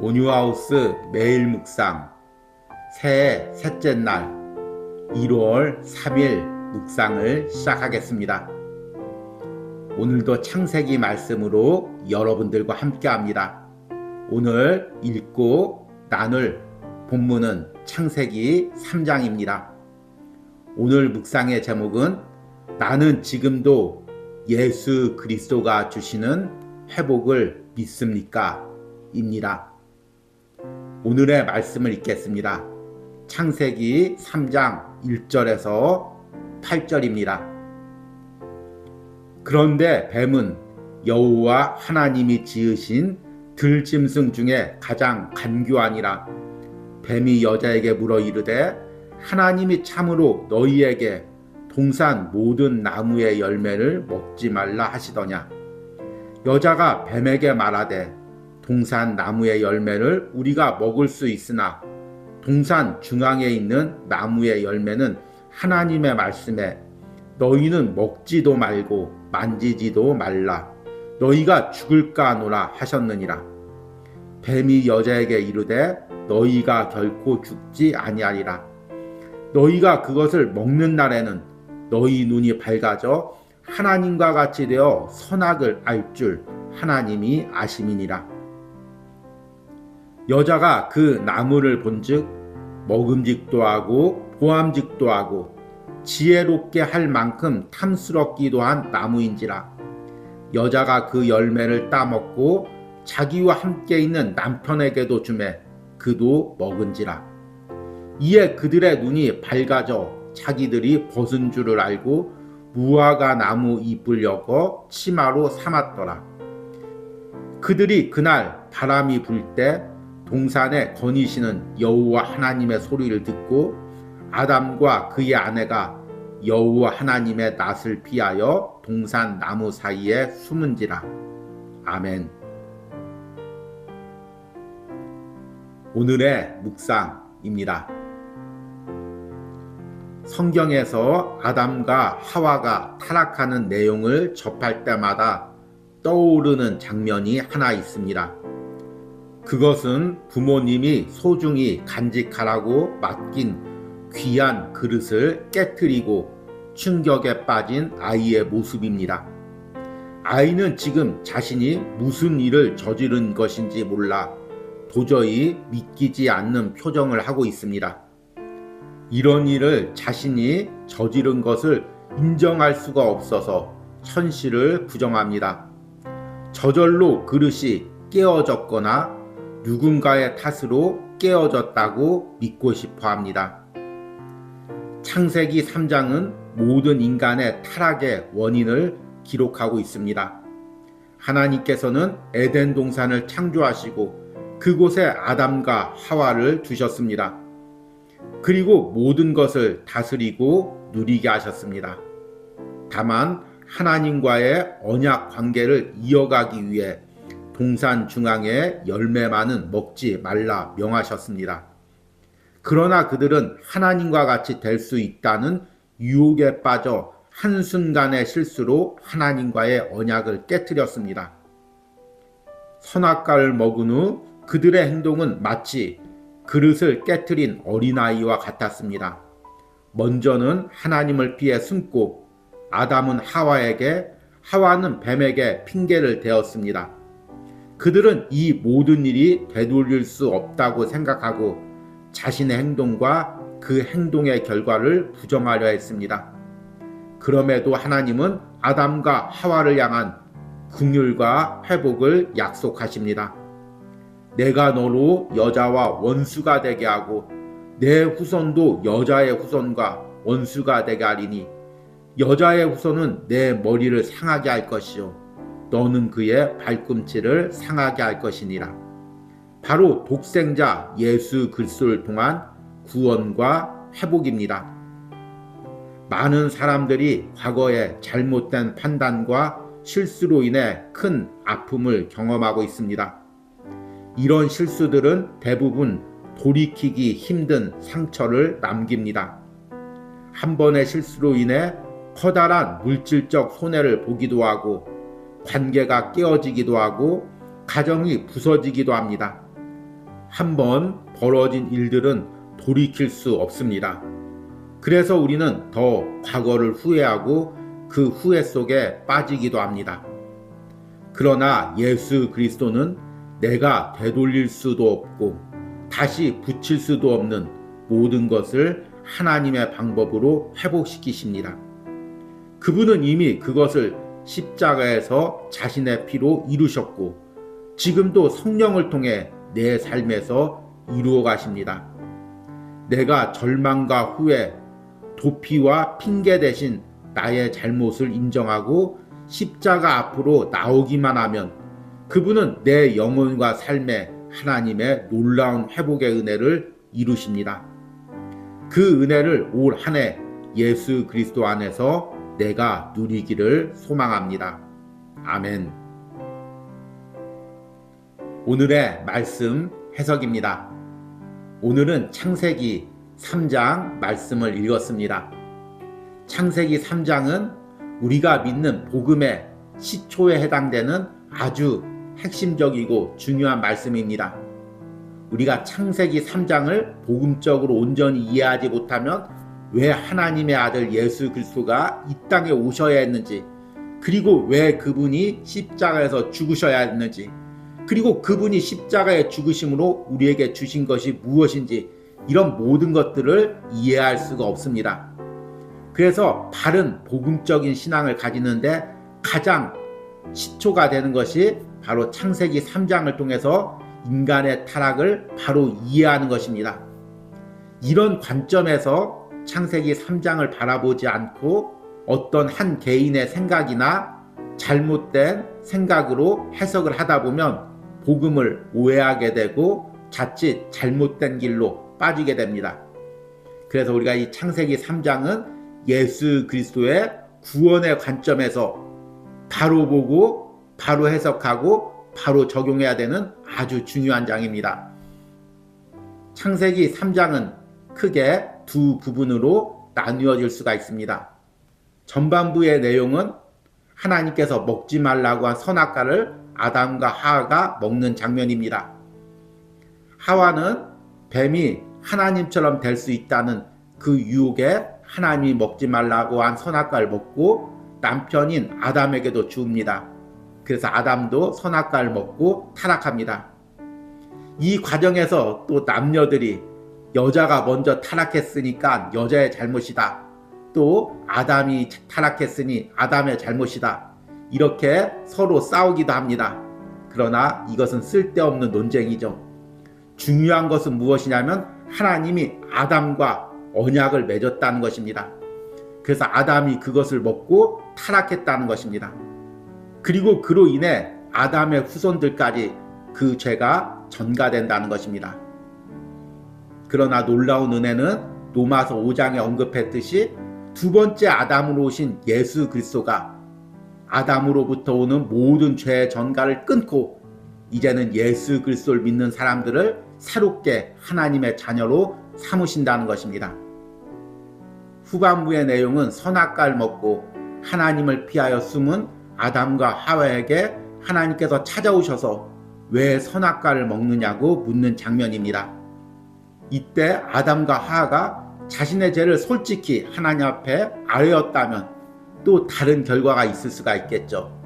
온유하우스 매일 묵상 새해 셋째 날 1월 3일 묵상을 시작하겠습니다. 오늘도 창세기 말씀으로 여러분들과 함께합니다. 오늘 읽고 나눌 본문은 창세기 3장입니다. 오늘 묵상의 제목은 나는 지금도 예수 그리스도가 주시는 회복을 믿습니까? 입니다. 오늘의 말씀을 읽겠습니다. 창세기 3장 1절에서 8절입니다. 그런데 뱀은 여호와 하나님이 지으신 들짐승 중에 가장 간교하니라. 뱀이 여자에게 물어 이르되 하나님이 참으로 너희에게 동산 모든 나무의 열매를 먹지 말라 하시더냐. 여자가 뱀에게 말하되 동산 나무의 열매를 우리가 먹을 수 있으나 동산 중앙에 있는 나무의 열매는 하나님의 말씀에 너희는 먹지도 말고 만지지도 말라. 너희가 죽을까 하노라 하셨느니라. 뱀이 여자에게 이르되 너희가 결코 죽지 아니하리라. 너희가 그것을 먹는 날에는 너희 눈이 밝아져 하나님과 같이 되어 선악을 알 줄 하나님이 아심이니라. 여자가 그 나무를 본즉 먹음직도 하고 보암직도 하고 지혜롭게 할 만큼 탐스럽기도 한 나무인지라. 여자가 그 열매를 따먹고 자기와 함께 있는 남편에게도 주매 그도 먹은지라. 이에 그들의 눈이 밝아져 자기들이 벗은 줄을 알고 무화과 나무 잎을 엮어 치마로 삼았더라. 그들이 그날 바람이 불 때 동산에 거니시는 여호와 하나님의 소리를 듣고 아담과 그의 아내가 여호와 하나님의 낯을 피하여 동산 나무 사이에 숨은지라. 아멘. 오늘의 묵상입니다. 성경에서 아담과 하와가 타락하는 내용을 접할 때마다 떠오르는 장면이 하나 있습니다. 그것은 부모님이 소중히 간직하라고 맡긴 귀한 그릇을 깨트리고 충격에 빠진 아이의 모습입니다. 아이는 지금 자신이 무슨 일을 저지른 것인지 몰라 도저히 믿기지 않는 표정을 하고 있습니다. 이런 일을 자신이 저지른 것을 인정할 수가 없어서 현실을 부정합니다. 저절로 그릇이 깨어졌거나 누군가의 탓으로 깨어졌다고 믿고 싶어 합니다. 창세기 3장은 모든 인간의 타락의 원인을 기록하고 있습니다. 하나님께서는 에덴 동산을 창조하시고 그곳에 아담과 하와를 두셨습니다. 그리고 모든 것을 다스리고 누리게 하셨습니다. 다만 하나님과의 언약 관계를 이어가기 위해 동산 중앙에 열매만은 먹지 말라 명하셨습니다. 그러나 그들은 하나님과 같이 될 수 있다는 유혹에 빠져 한순간의 실수로 하나님과의 언약을 깨뜨렸습니다. 선악과를 먹은 후 그들의 행동은 마치 그릇을 깨뜨린 어린아이와 같았습니다. 먼저는 하나님을 피해 숨고 아담은 하와에게, 하와는 뱀에게 핑계를 대었습니다. 그들은 이 모든 일이 되돌릴 수 없다고 생각하고 자신의 행동과 그 행동의 결과를 부정하려 했습니다. 그럼에도 하나님은 아담과 하와를 향한 긍휼과 회복을 약속하십니다. 내가 너로 여자와 원수가 되게 하고 내 후손도 여자의 후손과 원수가 되게 하리니 여자의 후손은 내 머리를 상하게 할 것이요 너는 그의 발꿈치를 상하게 할 것이니라. 바로 독생자 예수 그리스도를 통한 구원과 회복입니다. 많은 사람들이 과거의 잘못된 판단과 실수로 인해 큰 아픔을 경험하고 있습니다. 이런 실수들은 대부분 돌이키기 힘든 상처를 남깁니다. 한 번의 실수로 인해 커다란 물질적 손해를 보기도 하고 관계가 깨어지기도 하고 가정이 부서지기도 합니다. 한번 벌어진 일들은 돌이킬 수 없습니다. 그래서 우리는 더 과거를 후회하고 그 후회 속에 빠지기도 합니다. 그러나 예수 그리스도는 내가 되돌릴 수도 없고 다시 붙일 수도 없는 모든 것을 하나님의 방법으로 회복시키십니다. 그분은 이미 그것을 십자가에서 자신의 피로 이루셨고 지금도 성령을 통해 내 삶에서 이루어 가십니다. 내가 절망과 후회, 도피와 핑계 대신 나의 잘못을 인정하고 십자가 앞으로 나오기만 하면 그분은 내 영혼과 삶에 하나님의 놀라운 회복의 은혜를 이루십니다. 그 은혜를 올 한 해 예수 그리스도 안에서 내가 누리기를 소망합니다. 아멘. 오늘의 말씀 해석입니다. 오늘은 창세기 3장 말씀을 읽었습니다. 창세기 3장은 우리가 믿는 복음의 시초에 해당되는 아주 핵심적이고 중요한 말씀입니다. 우리가 창세기 3장을 복음적으로 온전히 이해하지 못하면 왜 하나님의 아들 예수 그리스도가 이 땅에 오셔야 했는지, 그리고 왜 그분이 십자가에서 죽으셔야 했는지, 그리고 그분이 십자가에 죽으심으로 우리에게 주신 것이 무엇인지, 이런 모든 것들을 이해할 수가 없습니다. 그래서 바른 복음적인 신앙을 가지는데 가장 시초가 되는 것이 바로 창세기 3장을 통해서 인간의 타락을 바로 이해하는 것입니다. 이런 관점에서 창세기 3장을 바라보지 않고 어떤 한 개인의 생각이나 잘못된 생각으로 해석을 하다 보면 복음을 오해하게 되고 자칫 잘못된 길로 빠지게 됩니다. 그래서 우리가 이 창세기 3장은 예수 그리스도의 구원의 관점에서 바로 보고 바로 해석하고 바로 적용해야 되는 아주 중요한 장입니다. 창세기 3장은 크게 두 부분으로 나누어질 수가 있습니다. 전반부의 내용은 하나님께서 먹지 말라고 한 선악과를 아담과 하와가 먹는 장면입니다. 하와는 뱀이 하나님처럼 될 수 있다는 그 유혹에 하나님이 먹지 말라고 한 선악과를 먹고 남편인 아담에게도 주옵니다. 그래서 아담도 선악과를 먹고 타락합니다. 이 과정에서 또 남녀들이 여자가 먼저 타락했으니까 여자의 잘못이다, 또 아담이 타락했으니 아담의 잘못이다, 이렇게 서로 싸우기도 합니다. 그러나 이것은 쓸데없는 논쟁이죠. 중요한 것은 무엇이냐면 하나님이 아담과 언약을 맺었다는 것입니다. 그래서 아담이 그것을 먹고 타락했다는 것입니다. 그리고 그로 인해 아담의 후손들까지 그 죄가 전가된다는 것입니다. 그러나 놀라운 은혜는 로마서 5장에 언급했듯이 두 번째 아담으로 오신 예수 그리스도가 아담으로부터 오는 모든 죄의 전가를 끊고 이제는 예수 그리스도를 믿는 사람들을 새롭게 하나님의 자녀로 삼으신다는 것입니다. 후반부의 내용은 선악과를 먹고 하나님을 피하여 숨은 아담과 하와에게 하나님께서 찾아오셔서 왜 선악과를 먹느냐고 묻는 장면입니다. 이때 아담과 하와가 자신의 죄를 솔직히 하나님 앞에 아뢰었다면 또 다른 결과가 있을 수가 있겠죠.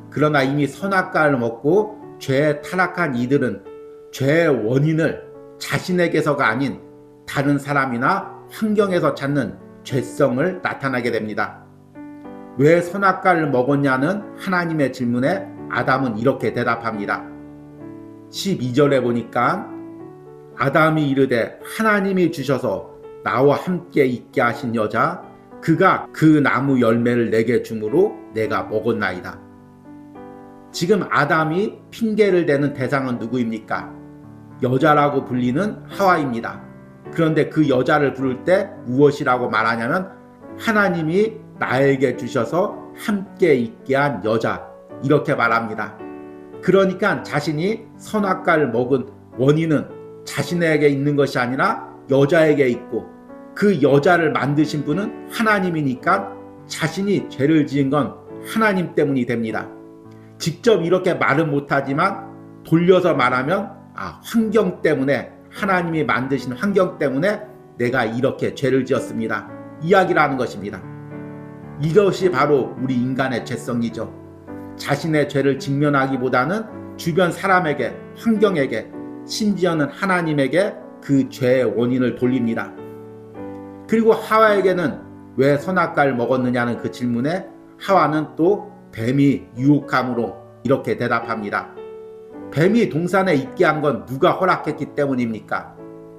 그러나 이미 선악과를 먹고 죄에 타락한 이들은 죄의 원인을 자신에게서가 아닌 다른 사람이나 환경에서 찾는 죄성을 나타나게 됩니다. 왜 선악과를 먹었냐는 하나님의 질문에 아담은 이렇게 대답합니다. 12절에 보니까 아담이 이르되 하나님이 주셔서 나와 함께 있게 하신 여자 그가 그 나무 열매를 내게 주므로 내가 먹었나이다. 지금 아담이 핑계를 대는 대상은 누구입니까? 여자라고 불리는 하와입니다. 그런데 그 여자를 부를 때 무엇이라고 말하냐면 하나님이 나에게 주셔서 함께 있게 한 여자, 이렇게 말합니다. 그러니까 자신이 선악과를 먹은 원인은 자신에게 있는 것이 아니라 여자에게 있고 그 여자를 만드신 분은 하나님이니까 자신이 죄를 지은 건 하나님 때문이 됩니다. 직접 이렇게 말은 못하지만 돌려서 말하면 환경 때문에, 하나님이 만드신 환경 때문에 내가 이렇게 죄를 지었습니다. 이야기를 하는 것입니다. 이것이 바로 우리 인간의 죄성이죠. 자신의 죄를 직면하기보다는 주변 사람에게, 환경에게, 심지어는 하나님에게 그 죄의 원인을 돌립니다. 그리고 하와에게는 왜 선악과를 먹었느냐는 그 질문에 하와는 또 뱀이 유혹함으로 이렇게 대답합니다. 뱀이 동산에 있게 한 건 누가 허락했기 때문입니까?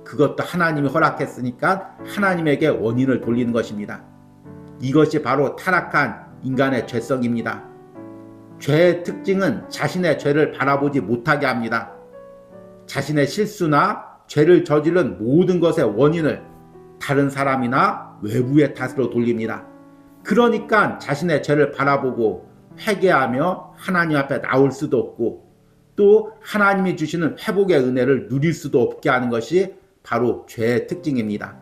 그것도 하나님이 허락했으니까 하나님에게 원인을 돌리는 것입니다. 이것이 바로 타락한 인간의 죄성입니다. 죄의 특징은 자신의 죄를 바라보지 못하게 합니다. 자신의 실수나 죄를 저지른 모든 것의 원인을 다른 사람이나 외부의 탓으로 돌립니다. 그러니까 자신의 죄를 바라보고 회개하며 하나님 앞에 나올 수도 없고, 또 하나님이 주시는 회복의 은혜를 누릴 수도 없게 하는 것이 바로 죄의 특징입니다.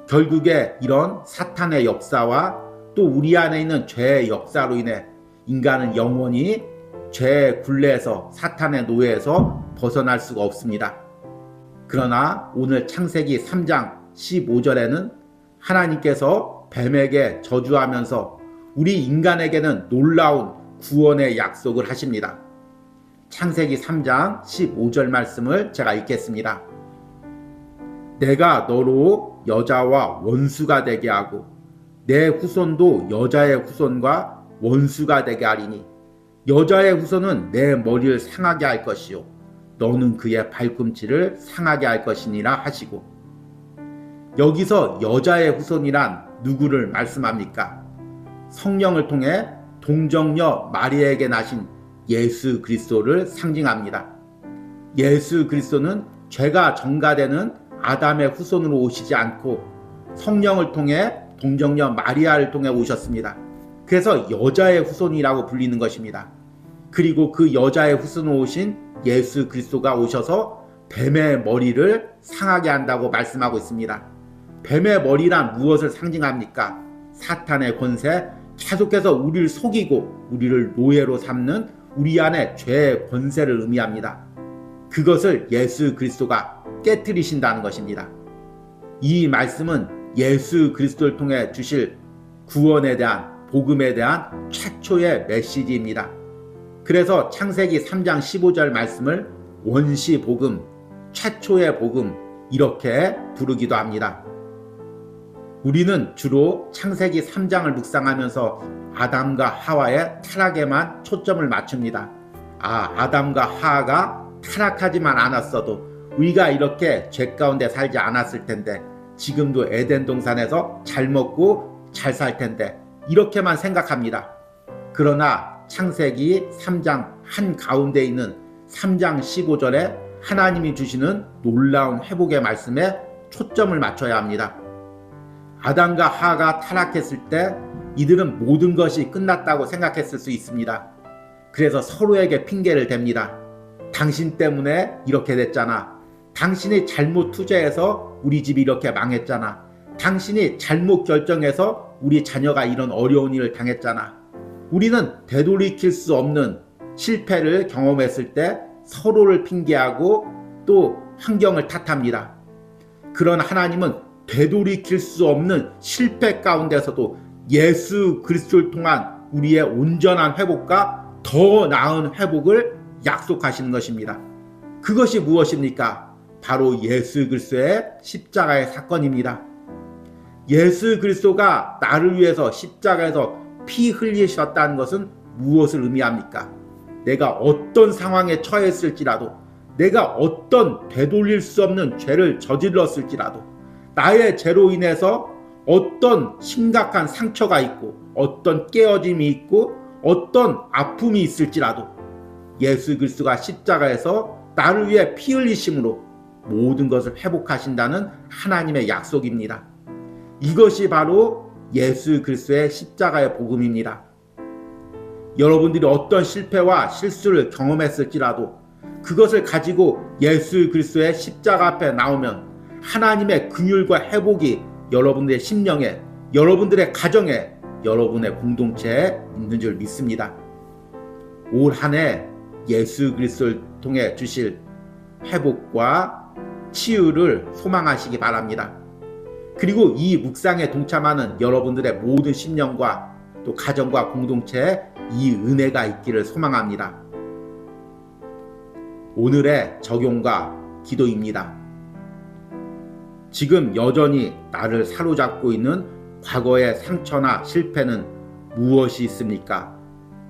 결국에 이런 사탄의 역사와 또 우리 안에 있는 죄의 역사로 인해 인간은 영원히 죄의 굴레에서, 사탄의 노예에서 벗어날 수가 없습니다. 그러나 오늘 창세기 3장 15절에는 하나님께서 뱀에게 저주하면서 우리 인간에게는 놀라운 구원의 약속을 하십니다. 창세기 3장 15절 말씀을 제가 읽겠습니다. 내가 너로 여자와 원수가 되게 하고 내 후손도 여자의 후손과 원수가 되게 하리니 여자의 후손은 내 머리를 상하게 할 것이요 너는 그의 발꿈치를 상하게 할 것이니라 하시고, 여기서 여자의 후손이란 누구를 말씀합니까? 성령을 통해 동정녀 마리아에게 나신 예수 그리스도를 상징합니다. 예수 그리스도는 죄가 전가되는 아담의 후손으로 오시지 않고 성령을 통해 동정녀 마리아를 통해 오셨습니다. 그래서 여자의 후손이라고 불리는 것입니다. 그리고 그 여자의 후손으로 오신 예수 그리스도가 오셔서 뱀의 머리를 상하게 한다고 말씀하고 있습니다. 뱀의 머리란 무엇을 상징합니까? 사탄의 권세, 계속해서 우리를 속이고 우리를 노예로 삼는 우리 안에 죄의 권세를 의미합니다. 그것을 예수 그리스도가 깨트리신다는 것입니다. 이 말씀은 예수 그리스도를 통해 주실 구원에 대한, 복음에 대한 최초의 메시지입니다. 그래서 창세기 3장 15절 말씀을 원시 복음, 최초의 복음 이렇게 부르기도 합니다. 우리는 주로 창세기 3장을 묵상하면서 아담과 하와의 타락에만 초점을 맞춥니다. 아담과 하와가 타락하지만 않았어도 우리가 이렇게 죄 가운데 살지 않았을 텐데, 지금도 에덴 동산에서 잘 먹고 잘 살 텐데, 이렇게만 생각합니다. 그러나 창세기 3장 한가운데 있는 3장 15절에 하나님이 주시는 놀라운 회복의 말씀에 초점을 맞춰야 합니다. 아담과 하와가 타락했을 때 이들은 모든 것이 끝났다고 생각했을 수 있습니다. 그래서 서로에게 핑계를 댑니다. 당신 때문에 이렇게 됐잖아. 당신이 잘못 투자해서 우리 집이 이렇게 망했잖아. 당신이 잘못 결정해서 우리 자녀가 이런 어려운 일을 당했잖아. 우리는 되돌이킬 수 없는 실패를 경험했을 때 서로를 핑계하고 또 환경을 탓합니다. 그러나 하나님은 되돌이킬 수 없는 실패 가운데서도 예수 그리스도를 통한 우리의 온전한 회복과 더 나은 회복을 약속하시는 것입니다. 그것이 무엇입니까? 바로 예수 그리스도의 십자가의 사건입니다. 예수 그리스도가 나를 위해서 십자가에서 피 흘리셨다는 것은 무엇을 의미합니까? 내가 어떤 상황에 처했을지라도, 내가 어떤 되돌릴 수 없는 죄를 저질렀을지라도, 나의 죄로 인해서 어떤 심각한 상처가 있고 어떤 깨어짐이 있고 어떤 아픔이 있을지라도 예수 그리스도가 십자가에서 나를 위해 피 흘리심으로 모든 것을 회복하신다는 하나님의 약속입니다. 이것이 바로 예수 그리스도의 십자가의 복음입니다. 여러분들이 어떤 실패와 실수를 경험했을지라도 그것을 가지고 예수 그리스도의 십자가 앞에 나오면 하나님의 긍휼과 회복이 여러분들의 심령에, 여러분들의 가정에, 여러분의 공동체에 있는 줄 믿습니다. 올 한 해 예수 그리스도를 통해 주실 회복과 치유를 소망하시기 바랍니다. 그리고 이 묵상에 동참하는 여러분들의 모든 심령과 또 가정과 공동체에 이 은혜가 있기를 소망합니다. 오늘의 적용과 기도입니다. 지금 여전히 나를 사로잡고 있는 과거의 상처나 실패는 무엇이 있습니까?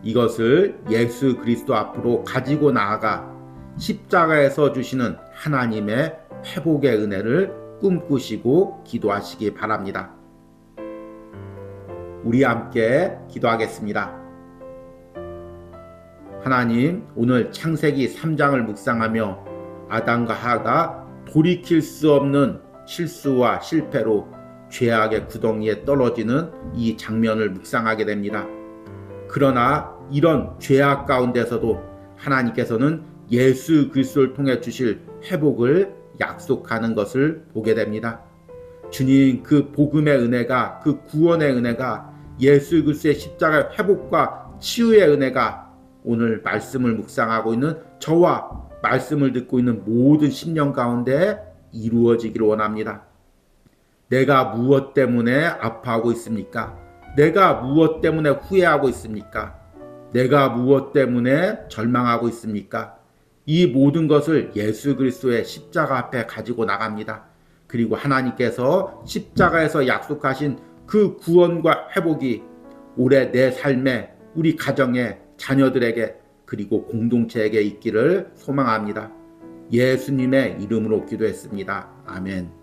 이것을 예수 그리스도 앞으로 가지고 나아가 십자가에서 주시는 하나님의 회복의 은혜를 꿈꾸시고 기도하시기 바랍니다. 우리 함께 기도하겠습니다. 하나님, 오늘 창세기 3장을 묵상하며 아담과 하와가 돌이킬 수 없는 실수와 실패로 죄악의 구덩이에 떨어지는 이 장면을 묵상하게 됩니다. 그러나 이런 죄악 가운데서도 하나님께서는 예수 그리스도를 통해 주실 회복을 약속하는 것을 보게 됩니다. 주님, 그 복음의 은혜가, 그 구원의 은혜가, 예수 그리스도의 십자가의 회복과 치유의 은혜가 오늘 말씀을 묵상하고 있는 저와 말씀을 듣고 있는 모든 심령 가운데 이루어지기를 원합니다. 내가 무엇 때문에 아파하고 있습니까? 내가 무엇 때문에 후회하고 있습니까? 내가 무엇 때문에 절망하고 있습니까? 이 모든 것을 예수 그리스도의 십자가 앞에 가지고 나갑니다. 그리고 하나님께서 십자가에서 약속하신 그 구원과 회복이 올해 내 삶에, 우리 가정에, 자녀들에게 그리고 공동체에게 있기를 소망합니다. 예수님의 이름으로 기도했습니다. 아멘.